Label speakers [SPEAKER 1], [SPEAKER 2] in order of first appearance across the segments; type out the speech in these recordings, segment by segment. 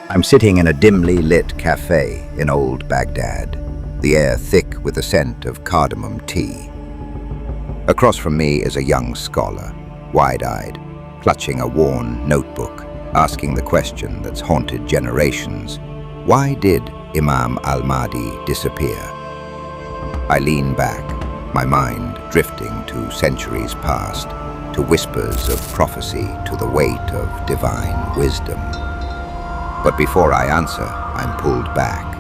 [SPEAKER 1] I'm sitting in a dimly lit cafe in old Baghdad, the air thick with the scent of cardamom tea. Across from me is a young scholar, wide-eyed, clutching a worn notebook, asking the question that's haunted generations. Why did Imam al-Mahdi disappear? I lean back, my mind drifting to centuries past, to whispers of prophecy, to the weight of divine wisdom. But before I answer, I'm pulled back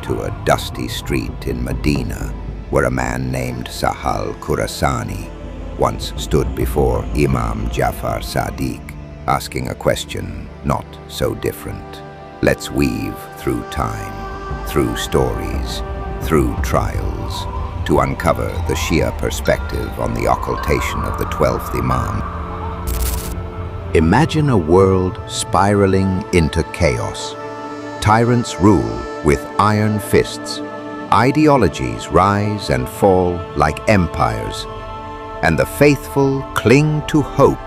[SPEAKER 1] to a dusty street in Medina, where a man named Sahal Khurasani once stood before Imam Ja'far al-Sadiq, asking a question not so different. Let's weave through time, through stories, through trials, to uncover the Shia perspective on the occultation of the 12th Imam. Imagine a world spiraling into chaos. Tyrants rule with iron fists. Ideologies rise and fall like empires, and the faithful cling to hope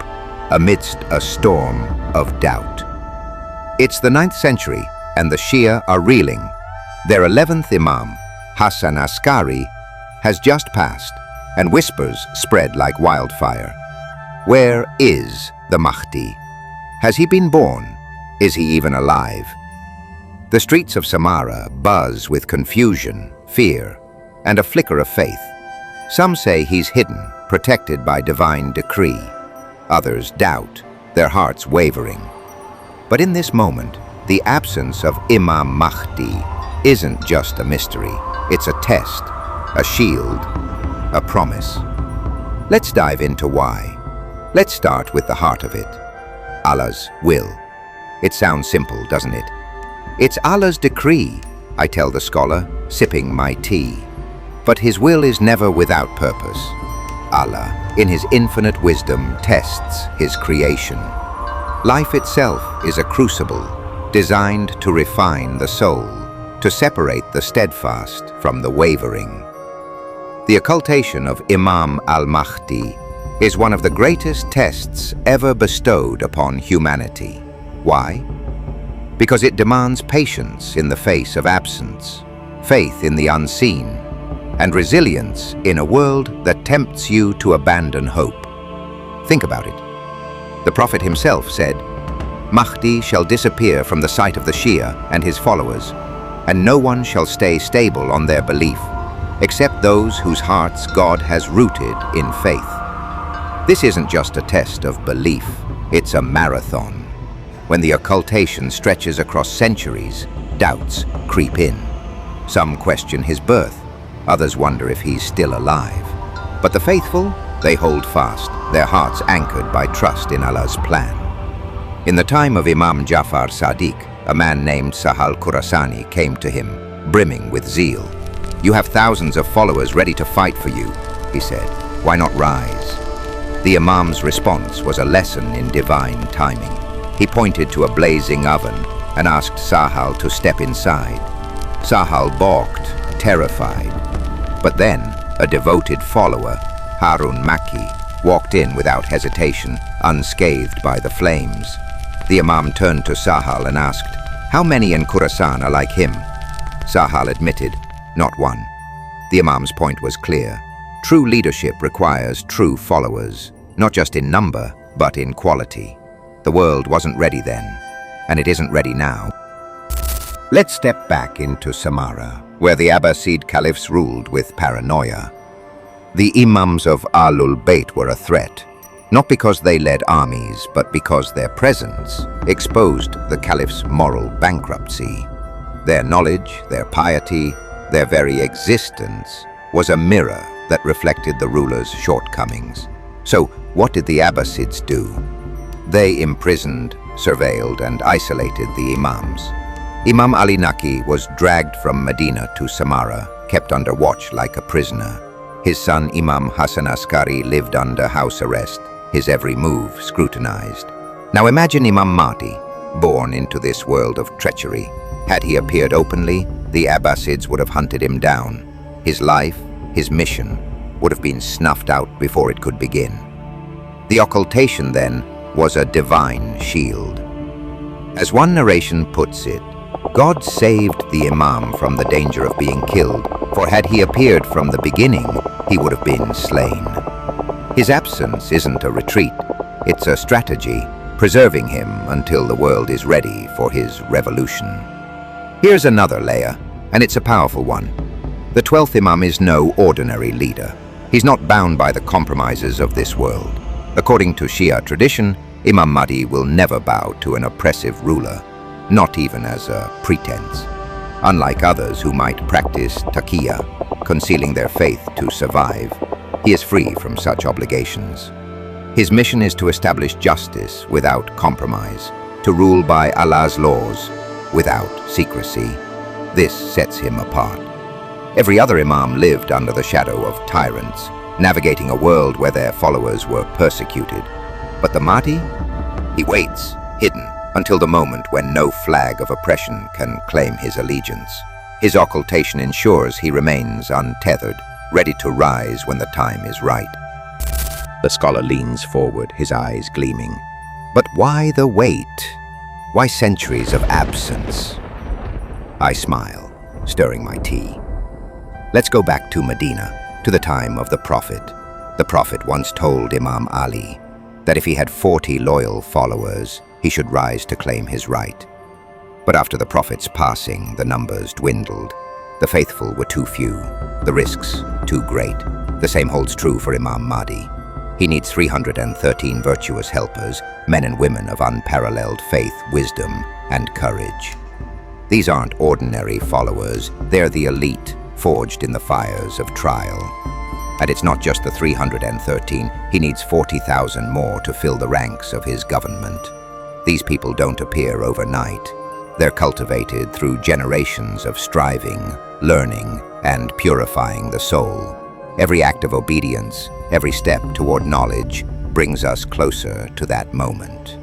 [SPEAKER 1] amidst a storm of doubt. It's the 9th century, and the Shia are reeling. Their 11th Imam, Hassan Askari, has just passed, and whispers spread like wildfire. Where is the Mahdi? Has he been born? Is he even alive? The streets of Samarra buzz with confusion, fear, and a flicker of faith. Some say he's hidden, protected by divine decree. Others doubt, their hearts wavering. But in this moment, the absence of Imam Mahdi isn't just a mystery. It's a test, a shield, a promise. Let's dive into why. Let's start with the heart of it. Allah's will. It sounds simple, doesn't it? It's Allah's decree, I tell the scholar, sipping my tea. But his will is never without purpose. Allah, in his infinite wisdom, tests his creation. Life itself is a crucible, designed to refine the soul, to separate the steadfast from the wavering. The occultation of Imam al-Mahdi is one of the greatest tests ever bestowed upon humanity. Why? Because it demands patience in the face of absence, faith in the unseen, and resilience in a world that tempts you to abandon hope. Think about it. The Prophet himself said, "Mahdi shall disappear from the sight of the Shia and his followers, and no one shall stay stable on their belief, except those whose hearts God has rooted in faith." This isn't just a test of belief, it's a marathon. When the occultation stretches across centuries, doubts creep in. Some question his birth, others wonder if he's still alive. But the faithful, they hold fast, their hearts anchored by trust in Allah's plan. In the time of Imam Ja'far al-Sadiq, a man named Sahal Khurasani came to him, brimming with zeal. "You have thousands of followers ready to fight for you," he said. "Why not rise?" The Imam's response was a lesson in divine timing. He pointed to a blazing oven and asked Sahal to step inside. Sahal balked, terrified. But then, a devoted follower, Harun Makki, walked in without hesitation, unscathed by the flames. The Imam turned to Sahal and asked, "How many in Khurasan are like him?" Sahal admitted, "Not one." The Imam's point was clear. True leadership requires true followers, not just in number, but in quality. The world wasn't ready then, and it isn't ready now. Let's step back into Samarra, where the Abbasid caliphs ruled with paranoia. The Imams of Ahlul Bayt were a threat, not because they led armies, but because their presence exposed the caliph's moral bankruptcy. Their knowledge, their piety, their very existence was a mirror that reflected the ruler's shortcomings. So, what did the Abbasids do? They imprisoned, surveilled, and isolated the Imams. Imam Ali Naqi was dragged from Medina to Samarra, kept under watch like a prisoner. His son Imam Hassan Askari lived under house arrest, his every move scrutinized. Now imagine Imam Mahdi, born into this world of treachery. Had he appeared openly, the Abbasids would have hunted him down. His life, his mission, would have been snuffed out before it could begin. The occultation, then, was a divine shield. As one narration puts it, God saved the Imam from the danger of being killed, for had he appeared from the beginning, he would have been slain. His absence isn't a retreat, it's a strategy, preserving him until the world is ready for his revolution. Here's another layer, and it's a powerful one. The 12th Imam is no ordinary leader. He's not bound by the compromises of this world. According to Shia tradition, Imam Mahdi will never bow to an oppressive ruler, not even as a pretense. Unlike others who might practice taqiyya, concealing their faith to survive, he is free from such obligations. His mission is to establish justice without compromise, to rule by Allah's laws without secrecy. This sets him apart. Every other Imam lived under the shadow of tyrants, navigating a world where their followers were persecuted. But the Mahdi? He waits, hidden, until the moment when no flag of oppression can claim his allegiance. His occultation ensures he remains untethered, ready to rise when the time is right. The scholar leans forward, his eyes gleaming. But why the wait? Why centuries of absence? I smile, stirring my tea. Let's go back to Medina, to the time of the Prophet. The Prophet once told Imam Ali that if he had 40 loyal followers, he should rise to claim his right. But after the Prophet's passing, the numbers dwindled. The faithful were too few, the risks too great. The same holds true for Imam Mahdi. He needs 313 virtuous helpers, men and women of unparalleled faith, wisdom, and courage. These aren't ordinary followers, they're the elite, forged in the fires of trial. And it's not just the 313, he needs 40,000 more to fill the ranks of his government. These people don't appear overnight. They're cultivated through generations of striving, learning, and purifying the soul. Every act of obedience, every step toward knowledge, brings us closer to that moment.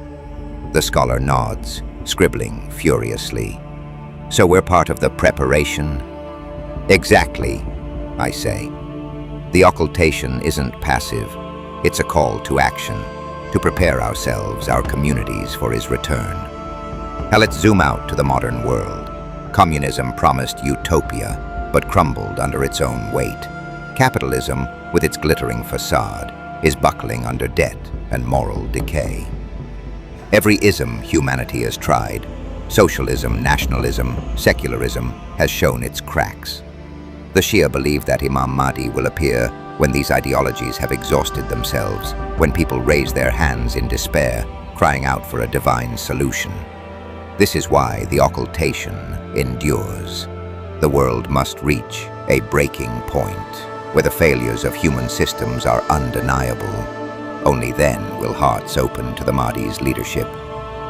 [SPEAKER 1] The scholar nods, scribbling furiously. So we're part of the preparation? Exactly, I say. The occultation isn't passive. It's a call to action, to prepare ourselves, our communities, for his return. Now let's zoom out to the modern world. Communism promised utopia, but crumbled under its own weight. Capitalism, with its glittering facade, is buckling under debt and moral decay. Every ism humanity has tried, socialism, nationalism, secularism, has shown its cracks. The Shia believe that Imam Mahdi will appear when these ideologies have exhausted themselves, when people raise their hands in despair, crying out for a divine solution. This is why the occultation endures. The world must reach a breaking point, where the failures of human systems are undeniable. Only then will hearts open to the Mahdi's leadership.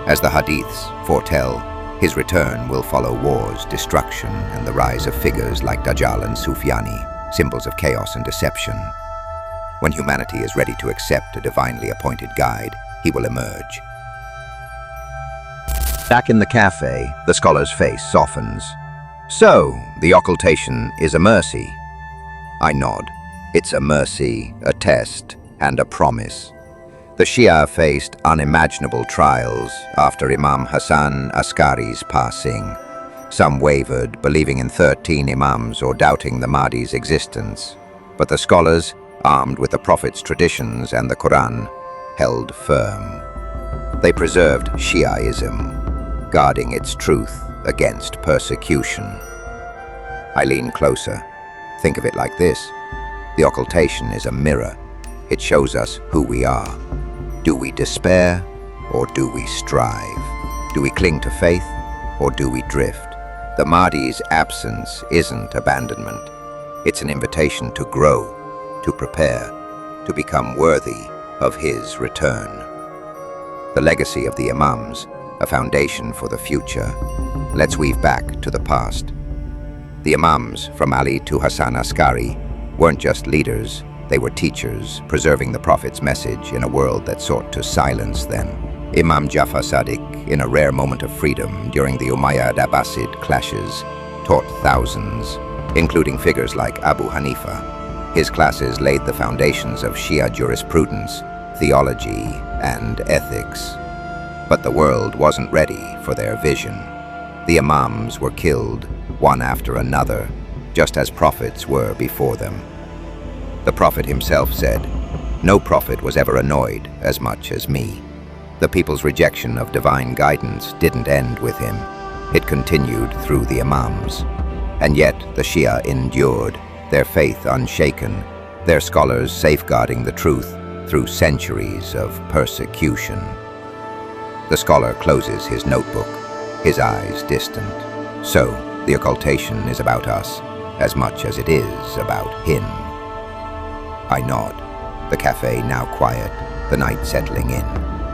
[SPEAKER 1] As the Hadiths foretell, his return will follow wars, destruction, and the rise of figures like Dajjal and Sufyani, symbols of chaos and deception. When humanity is ready to accept a divinely appointed guide, he will emerge. Back in the cafe, the scholar's face softens. So, the occultation is a mercy. I nod. It's a mercy, a test, and a promise. The Shia faced unimaginable trials after Imam Hassan Askari's passing. Some wavered, believing in 13 Imams or doubting the Mahdi's existence. But the scholars, armed with the Prophet's traditions and the Quran, held firm. They preserved Shiaism, guarding its truth against persecution. I lean closer. Think of it like this. The occultation is a mirror. It shows us who we are. Do we despair, or do we strive? Do we cling to faith, or do we drift? The Mahdi's absence isn't abandonment. It's an invitation to grow, to prepare, to become worthy of his return. The legacy of the Imams, a foundation for the future. Let's weave back to the past. The Imams, from Ali to Hassan Askari, weren't just leaders. They were teachers, preserving the Prophet's message in a world that sought to silence them. Imam Ja'far al-Sadiq, in a rare moment of freedom during the Umayyad-Abbasid clashes, taught thousands, including figures like Abu Hanifa. His classes laid the foundations of Shia jurisprudence, theology, and ethics. But the world wasn't ready for their vision. The Imams were killed, one after another, just as prophets were before them. The Prophet himself said, "No prophet was ever annoyed as much as me." The people's rejection of divine guidance didn't end with him. It continued through the Imams. And yet the Shia endured, their faith unshaken, their scholars safeguarding the truth through centuries of persecution. The scholar closes his notebook, his eyes distant. So, the occultation is about us, as much as it is about him. I nod, the cafe now quiet, the night settling in.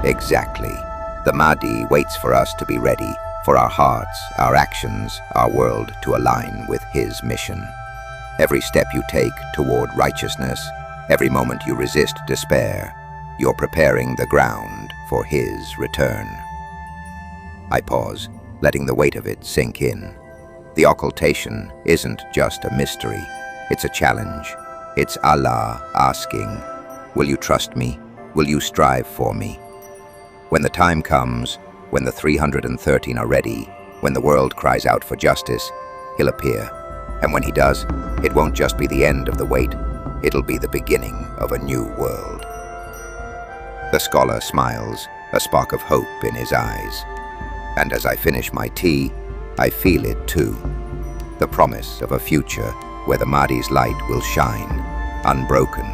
[SPEAKER 1] Exactly. The Mahdi waits for us to be ready, for our hearts, our actions, our world to align with his mission. Every step you take toward righteousness, every moment you resist despair, you're preparing the ground for his return. I pause, letting the weight of it sink in. The occultation isn't just a mystery, it's a challenge. It's Allah asking, will you trust me? Will you strive for me? When the time comes, when the 313 are ready, when the world cries out for justice, he'll appear. And when he does, it won't just be the end of the wait, it'll be the beginning of a new world. The scholar smiles, a spark of hope in his eyes. And as I finish my tea, I feel it too. The promise of a future where the Mahdi's light will shine, unbroken,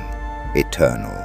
[SPEAKER 1] eternal.